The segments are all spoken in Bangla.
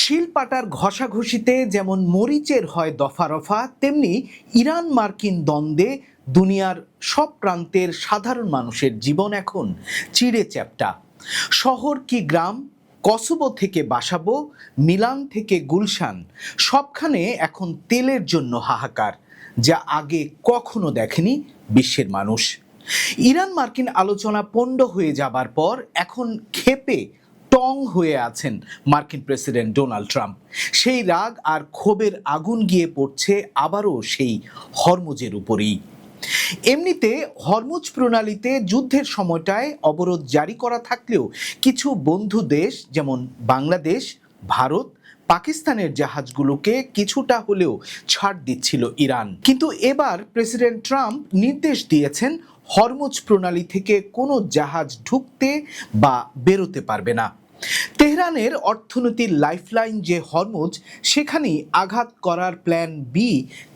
শিলপাটার ঘষাঘষিতে যেমন মরিচের হয় দফা রফা, তেমনি ইরান মার্কিন দ্বন্দ্বে দুনিয়ার সব প্রান্তের সাধারণ মানুষের জীবন এখন চিড়ে চ্যাপ্টা। শহর কি গ্রাম, কসোভো থেকে বাসাবো, মিলান থেকে গুলশান, সবখানে এখন তেলের জন্য হাহাকার, যা আগে কখনো দেখেনি বিশ্বের মানুষ। ইরান মার্কিন আলোচনা পণ্ড হয়ে যাবার পর এখন ক্ষেপে টং হয়ে আছেন মার্কিন প্রেসিডেন্ট ডোনাল্ড ট্রাম্প। সেই রাগ আর ক্ষোভের আগুন গিয়ে পড়ছে আবারও সেই হরমুজের উপরেই। এমনিতে হরমুজ প্রণালীতে যুদ্ধের সময়টায় অবরোধ জারি করা থাকলেও কিছু বন্ধু দেশ যেমন বাংলাদেশ, ভারত, পাকিস্তানের জাহাজগুলোকে কিছুটা হলেও ছাড় দিচ্ছিল ইরান। কিন্তু এবার প্রেসিডেন্ট ট্রাম্প নির্দেশ দিয়েছেন হরমুজ প্রণালী থেকে কোনো জাহাজ ঢুকতে বা বেরোতে পারবে না। তেহরানের অর্থনীতির লাইফলাইন যে হরমুজ, সেখানেই আঘাত করার প্ল্যান বি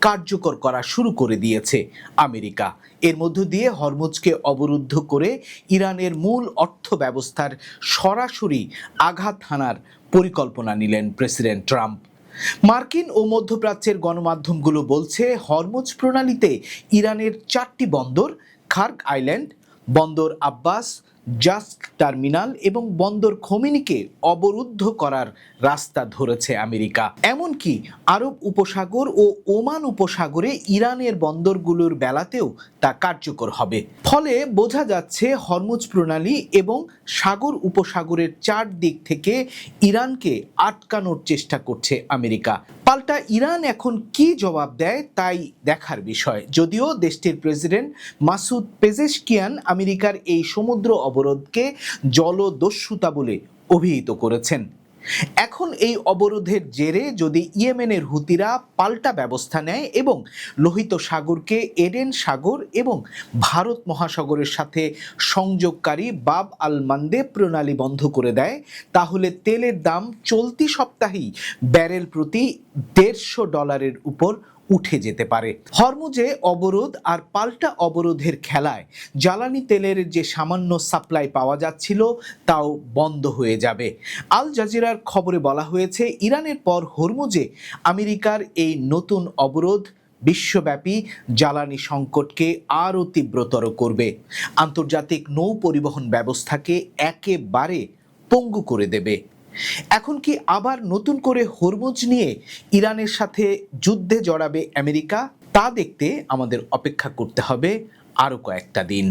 কার্যকর করা শুরু করে দিয়েছে আমেরিকা। এর মধ্য দিয়ে হরমুজকে অবরুদ্ধ করে ইরানের মূল অর্থ ব্যবস্থার সরাসরি আঘাত হানার পরিকল্পনা নিলেন প্রেসিডেন্ট ট্রাম্প। মার্কিন ও মধ্যপ্রাচ্যের গণমাধ্যমগুলো বলছে হরমুজ প্রণালীতে ইরানের 4টি বন্দর, খার্ক আইল্যান্ড, বন্দর আব্বাস, জাস্ক টার্মিনাল এবং বন্দর খোমেনিকে অবরুদ্ধ করার রাস্তা ধরেছে আমেরিকা। এমনকি আরব উপসাগর ও ওমান উপসাগরে ইরানের বন্দরগুলোর বেলাতেও তা কার্যকর হবে। ফলে বোঝা যাচ্ছে হরমুজ প্রণালী এবং সাগর উপসাগরের 4 দিক থেকে ইরানকে আটকানোর চেষ্টা করছে আমেরিকা। পাল্টা ইরান এখন কি জবাব দেয় তাই দেখার বিষয়। যদিও দেশটির প্রেসিডেন্ট মাসুদ পেজেশকিয়ান আমেরিকার এই সমুদ্র অবরোধকে জলদস্যুতা বলে অভিহিত করেছেন। এখন এই অবরোধের জেরে যদি ইয়েমেনের হুতিরা পাল্টা ব্যবস্থা নেয় এবং লোহিত সাগরকে এডেন সাগর এবং ভারত মহাসাগরের সাথে সংযোগকারী বাব আল মান্দেব প্রণালী বন্ধ করে দেয়, তাহলে তেলের দাম চলতি সপ্তাহেই ব্যারেল প্রতি $150 উপর উঠে যেতে পারে। হরমুজে অবরোধ আর পাল্টা অবরোধের খেলায় জ্বালানি তেলের যে সামান্য সাপ্লাই পাওয়া যাচ্ছিল তাও বন্ধ হয়ে যাবে। আল জাজিরার খবরে বলা হয়েছে, ইরানের পর হরমুজে আমেরিকার এই নতুন অবরোধ বিশ্বব্যাপী জ্বালানি সংকটকে আরও তীব্রতর করবে, আন্তর্জাতিক নৌ পরিবহন ব্যবস্থাকে একেবারে পঙ্গু করে দেবে। এখন কি আবার নতুন করে হরমুজ নিয়ে ইরানের সাথে যুদ্ধে জড়াবে আমেরিকা? তা দেখতে আমাদের অপেক্ষা করতে হবে আরও কয়েকটা দিন।